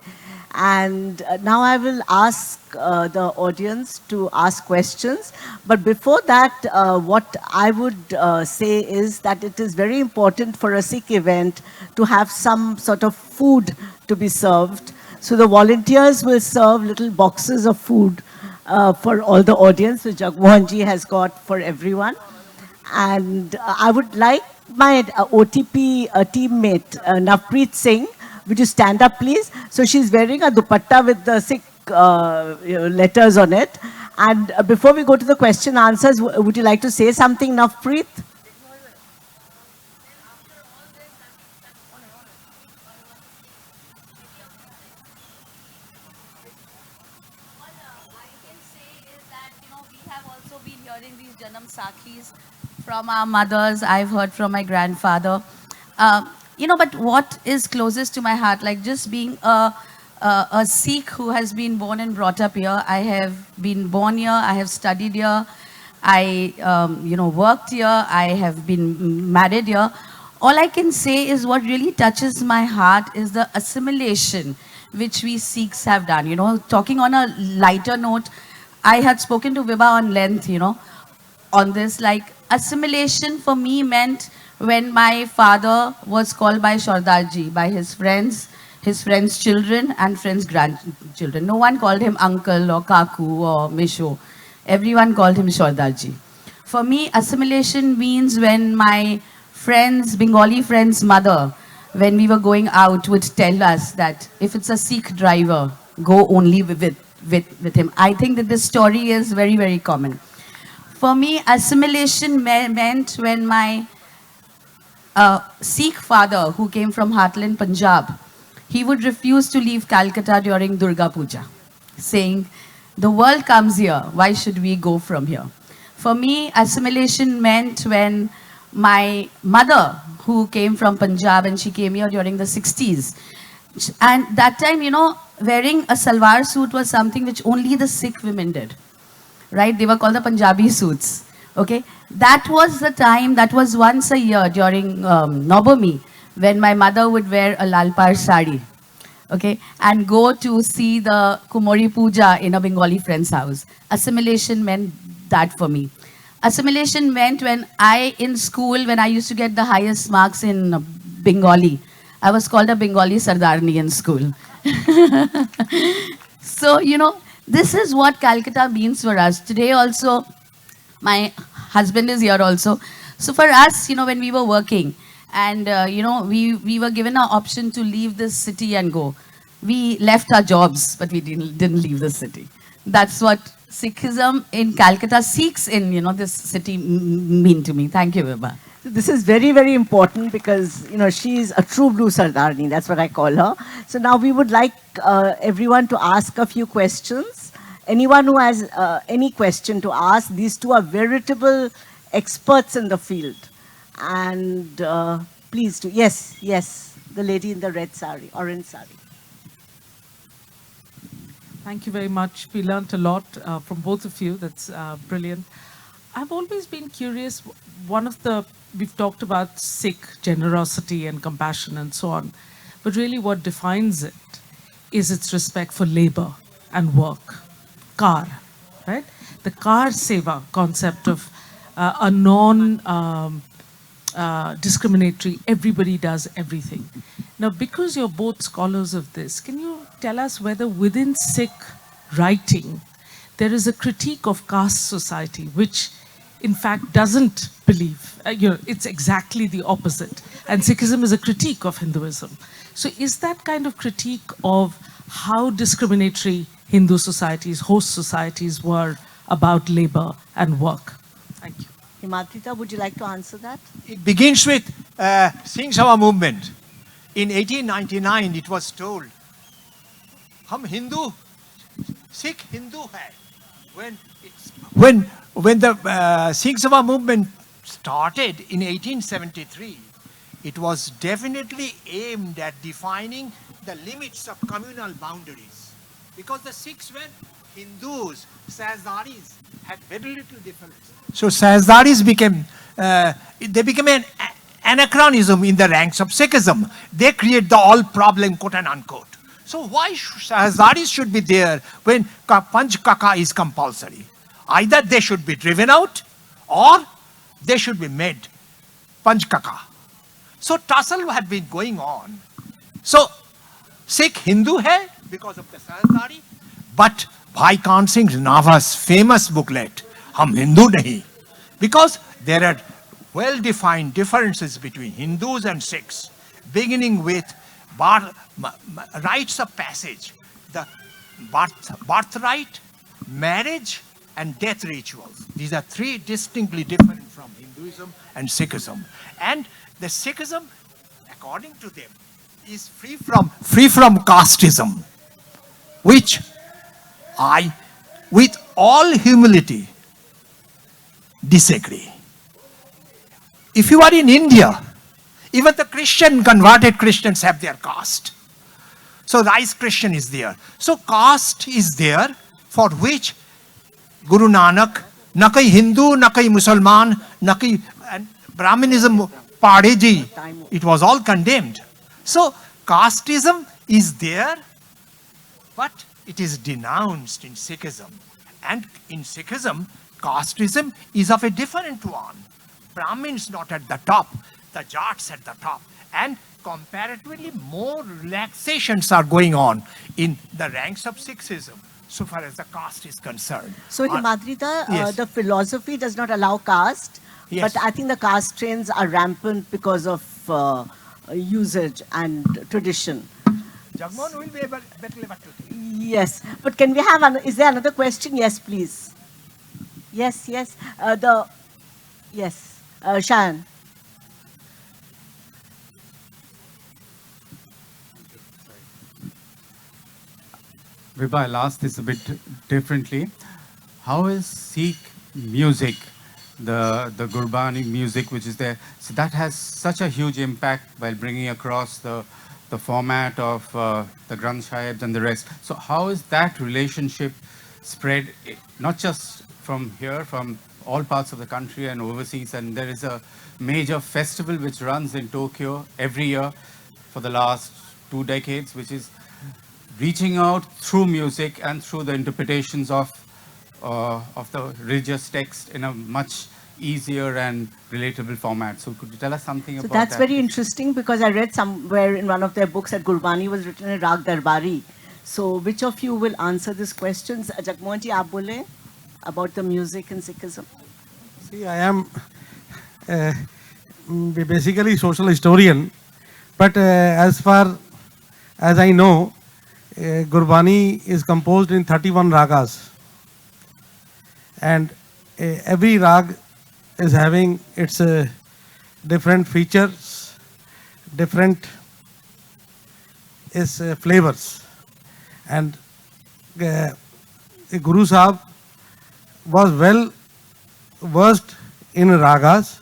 And now I will ask the audience to ask questions. But before that, what I would say is that it is very important for a Sikh event to have some sort of food to be served. So the volunteers will serve little boxes of food for all the audience, which Jagmohan ji has got for everyone. And I would like my OTP teammate, Navpreet Singh, would you stand up, please? So she's wearing a dupatta with the Sikh letters on it. And before we go to the question answers, would you like to say something, Navpreet? Janam Sakhis from our mothers. I've heard from my grandfather. But what is closest to my heart, like just being a Sikh who has been born and brought up here. I have been born here. I have studied here. I, worked here. I have been married here. All I can say is what really touches my heart is the assimilation which we Sikhs have done. Talking on a lighter note, I had spoken to Vibha on length, on this, like assimilation for me meant when my father was called by Sardarji, by his friends children and friends' grandchildren. No one called him uncle or kaku or misho. Everyone called him Sardarji. For me, assimilation means when my Bengali friend's mother, when we were going out, would tell us that if it's a Sikh driver, go only with him. I think that this story is very, very common. For me, assimilation meant when my Sikh father, who came from Heartland, Punjab, he would refuse to leave Calcutta during Durga Puja, saying, the world comes here, why should we go from here? For me, assimilation meant when my mother, who came from Punjab, and she came here during the 60s, and that time, wearing a salwar suit was something which only the Sikh women did. Right? They were called the Punjabi suits. Okay? That was the time, that was once a year during Nobami, when my mother would wear a lalpar sari. Okay? And go to see the Kumori Puja in a Bengali friend's house. Assimilation meant that for me. Assimilation meant when in school, when I used to get the highest marks in Bengali, I was called a Bengali Sardarni in school. So, this is what Calcutta means for us. Today also, my husband is here also. So for us, when we were working and, we were given an option to leave this city and go. We left our jobs, but we didn't leave the city. That's what Sikhism in Calcutta, Sikhs in, this city mean to me. Thank you, Vibha. This is very, very important because, she's a true blue Sardarni. That's what I call her. So now we would like everyone to ask a few questions. Anyone who has any question to ask, these two are veritable experts in the field. And please do. Yes, the lady in the red sari, orange sari. Thank you very much. We learnt a lot from both of you. That's brilliant. I've always been curious. We've talked about Sikh generosity and compassion and so on, but really what defines it is its respect for labor and work. Kar, right? The kar seva concept of a non-discriminatory, everybody does everything. Now, because you're both scholars of this, can you tell us whether within Sikh writing, there is a critique of caste society, which in fact doesn't believe, it's exactly the opposite. and Sikhism is a critique of Hinduism. So is that kind of critique of how discriminatory Hindu societies, host societies were about labor and work? Thank you. Himadri, would you like to answer that? It begins with Singh Sabha movement. In 1899, it was told, "Hum Hindu, Sikh Hindu hai." When the Singh Sabha movement started in 1873, it was definitely aimed at defining the limits of communal boundaries, because the Sikhs were Hindus, Sahzaris had very little difference. So Sahzaris became an anachronism in the ranks of Sikhism. They create the all problem, quote and unquote. So why Sahzaris should be there when Panch Kaka is compulsory? Either they should be driven out or they should be made Panch Kaka. So tussle had been going on. So Sikh Hindu hai because of the Sahzari, but Bhai Khan Singh Nava's famous booklet, Hum Hindu nahi, because there are well-defined differences between Hindus and Sikhs, beginning with rites of passage, the birthright, marriage, and death rituals. These are three distinctly different from Hinduism and Sikhism. And the Sikhism, according to them, is free from casteism, which I, with all humility, disagree. If you are in India, even the converted Christians have their caste. So Rice Christian is there. So caste is there, for which Guru Nanak, na kai Hindu, na kai Musalman, na kai Brahmanism, Padeji, it was all condemned. So casteism is there, but it is denounced in Sikhism. And in Sikhism, casteism is of a different one. Brahmins not at the top, the Jats at the top. And comparatively more relaxations are going on in the ranks of Sikhism, so far as the caste is concerned. So Himadri, yes. the philosophy does not allow caste, Yes. but I think the caste trains are rampant because of usage and tradition. Jagmohan will be better able to. Yes, but can we have, is there another question? Yes, please. Yes, Shayan. Vibha, I'll ask this a bit differently. How is Sikh music, the Gurbani music which is there, so that has such a huge impact while bringing across the format of the Granth Sahibs and the rest. So how is that relationship spread, not just from here, from all parts of the country and overseas? And there is a major festival which runs in Tokyo every year for the last 2 decades, which is reaching out through music and through the interpretations of the religious text in a much easier and relatable format. So could you tell us something about that? So that's very interesting, because I read somewhere in one of their books that Gurbani was written in Rag Darbari. So which of you will answer these questions? Jagmohan ji, aap bole about the music in Sikhism. See, I am basically social historian, but as far as I know, Gurbani is composed in 31 ragas, and every rag is having its different features, different flavors. And Guru Sahib was well versed in ragas,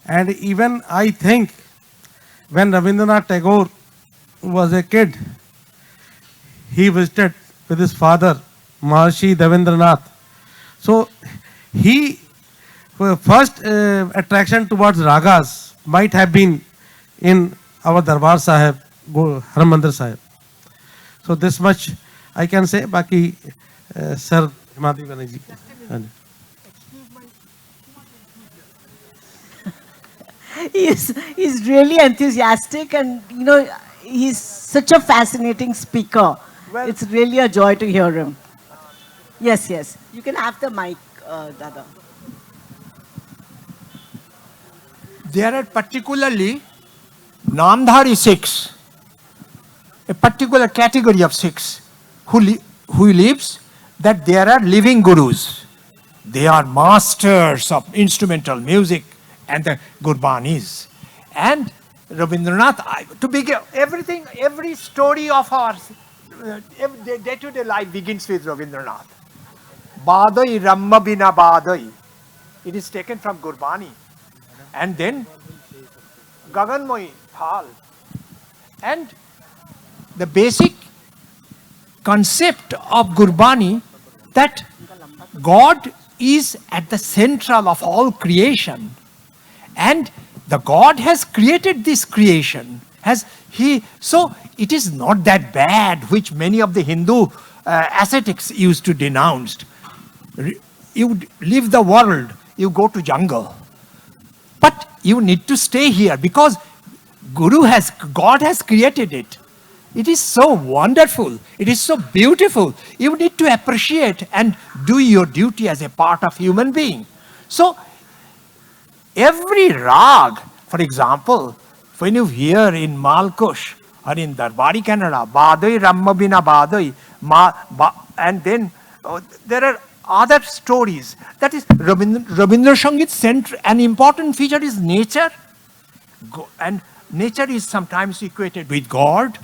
and even I think when Rabindranath Tagore was a kid, he visited with his father, Maharshi Devendranath. So he first attraction towards ragas might have been in our Darbar Sahib, Harmandir Sahib. So this much I can say. Baki, Sir Himadri Banerjee. He's really enthusiastic, and he's such a fascinating speaker. Well, it's really a joy to hear him. Yes. You can have the mic, Dada. There are particularly Namdhari Sikhs, a particular category of Sikhs who lives that there are living gurus. They are masters of instrumental music and the Gurbanis. And Rabindranath, to begin, every story of ours, day-to-day life begins with Rabindranath. Badai Ramma Bina Badai. It is taken from Gurbani. And then Gaganmohi Thal. And the basic concept of Gurbani that God is at the central of all creation, and the God has created this creation. So it is not that bad, which many of the Hindu ascetics used to denounce. You leave the world, you go to jungle, but you need to stay here because God has created it. It is so wonderful. It is so beautiful. You need to appreciate and do your duty as a part of human being. So every rag, for example, when you hear in Malkush or in Darbari Kannada, Badai Ramma Bina Badai, and then there are other stories. That is Rabindra Sangit center. An important feature is nature. And nature is sometimes equated with God.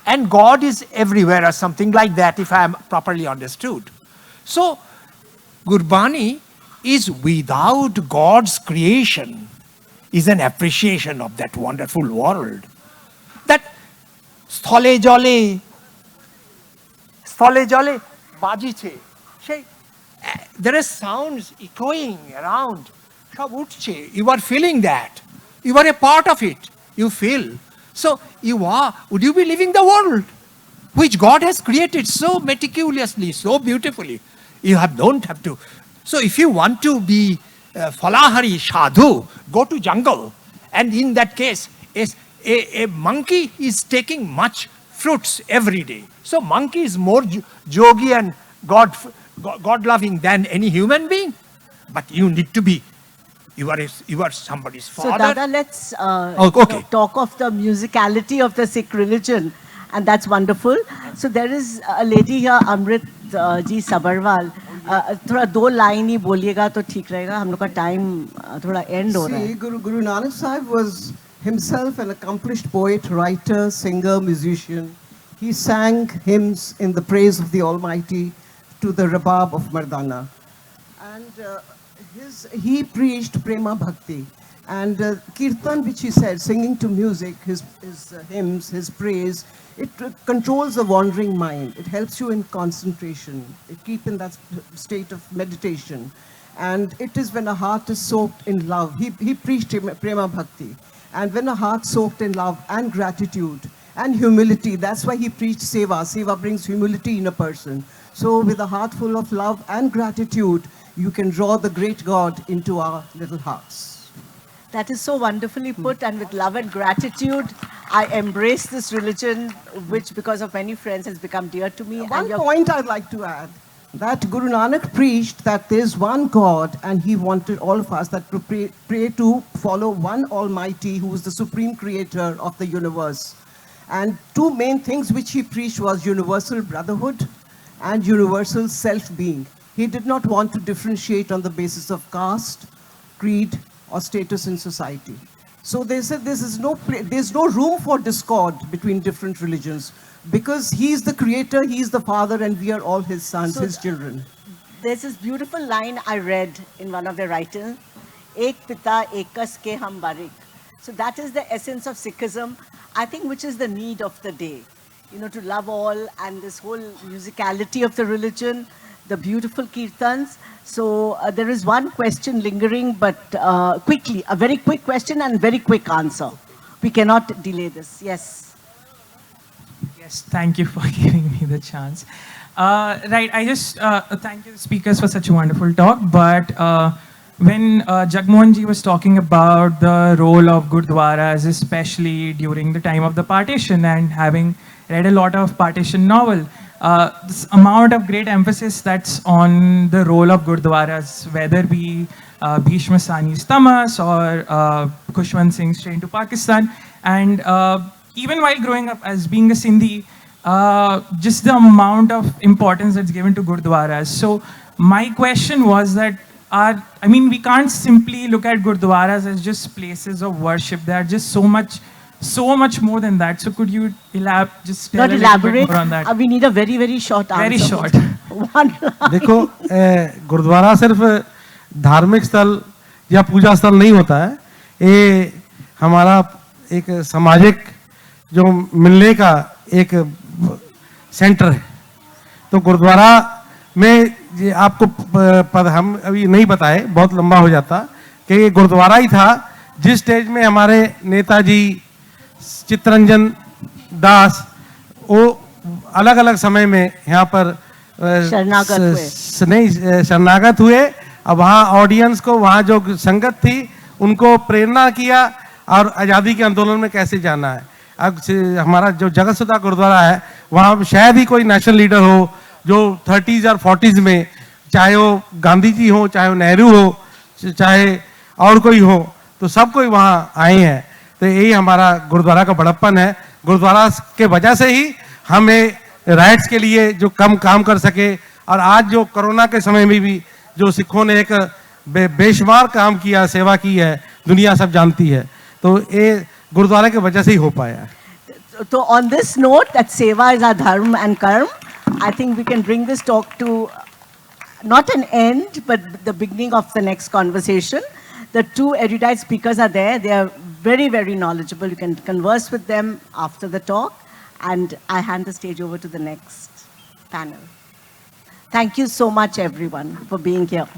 And God is everywhere or something like that, if I am properly understood. So, Gurbani is without God's creation, is an appreciation of that wonderful world. That Sthale Jale Bajiche. There are sounds echoing around. You are feeling that. You are a part of it. You feel. So would you be living the world which God has created so meticulously, so beautifully? Don't have to. So if you want to be Falahari Sadhu, go to jungle. And in that case, a monkey is taking much fruits every day. So monkey is more yogi and God-loving than any human being. But you need to be. You are somebody's father. So, Tata, let's talk of the musicality of the Sikh religion, and that's wonderful. So, there is a lady here, Amrit ji Sabarwal. थोड़ा दो line ही बोलिएगा तो ठीक रहेगा. हम लोग का time थोड़ा एंड हो रहा है. Guru Nanak Sahib was himself an accomplished poet, writer, singer, musician. He sang hymns in the praise of the Almighty to the Rabab of Mardana. And he preached Prema Bhakti. And Kirtan, which he said, singing to music, his hymns, his praise, it controls the wandering mind. It helps you in concentration. It keeps in that state of meditation. And it is when a heart is soaked in love. He preached Prema Bhakti. And when a heart soaked in love and gratitude and humility, that's why he preached Seva. Seva brings humility in a person. So with a heart full of love and gratitude, you can draw the great God into our little hearts. That is so wonderfully put, and with love and gratitude, I embrace this religion, which because of many friends has become dear to me. One point I'd like to add, that Guru Nanak preached that there's one God, and he wanted all of us that to pray to follow one Almighty who is the supreme creator of the universe. And two main things which he preached was universal brotherhood and universal self-being. He did not want to differentiate on the basis of caste, creed, or status in society. So they said there's no room for discord between different religions because he's the creator, he's the father, and we are all his sons, his children. There's this beautiful line I read in one of the writers, Ek Pita Ekas Ke Hum Barik. So that is the essence of Sikhism, I think, which is the need of the day. You know, to love all, and this whole musicality of the religion, the beautiful kirtans. So there is one question lingering, but quickly, a very quick question and very quick answer. We cannot delay this. Yes. Yes, thank you for giving me the chance. Right, I just thank you, the speakers, for such a wonderful talk. But when Jagmohan ji was talking about the role of Gurdwaras, especially during the time of the partition, and having read a lot of partition novel, this amount of great emphasis that's on the role of Gurdwaras, whether be Bhishma Sani's Tamas or Khushwant Singh's train to Pakistan. And even while growing up as being a Sindhi, just the amount of importance that's given to Gurdwaras. So my question was that, we can't simply look at Gurdwaras as just places of worship. They are just so much more than that. So could you just tell Not a little elaborate. bit more on that? We need a very, very short answer. Very short. One line. देखो गुरुद्वारा सिर्फ धार्मिक स्थल या पूजा स्थल नहीं होता है, ये हमारा एक सामाजिक जो मिलने का एक सेंटर है। तो गुरुद्वारा में ये आपको हम अभी नहीं बताए, बहुत लंबा हो जाता, कि ये गुरुद्वारा ही था जिस स्टेज में हमारे नेताजी चित्तरंजन दास वो अलग अलग समय में यहाँ पर शरणागत हुए। अब वहाँ ऑडियंस को, वहाँ जो संगत थी उनको प्रेरणा किया और आज़ादी के आंदोलन में कैसे जाना है। अब हमारा जो जगत सुधा गुरुद्वारा है वहाँ शायद ही कोई नेशनल लीडर हो जो 30s और 40s में, चाहे वो गांधी जी हो, चाहे वो नेहरू हो, चाहे और कोई हो, तो सब कोई वहाँ आए हैं। तो यही हमारा गुरुद्वारा का बड़प्पन है। गुरुद्वारा के वजह से ही हमें राइट्स के लिए जो कम काम कर सके, और आज जो कोरोना के समय में भी जो सिखों ने एक बेशुमार काम किया, सेवा की है, दुनिया सब जानती है। तो ये गुरुद्वारा की वजह से ही हो पाया। So on this note, that seva is our dharma and karma, I think we can bring this talk to not an end, but the beginning of the next conversation. The two erudite speakers are there. They are very, very knowledgeable. You can converse with them after the talk. And I hand the stage over to the next panel. Thank you so much, everyone, for being here.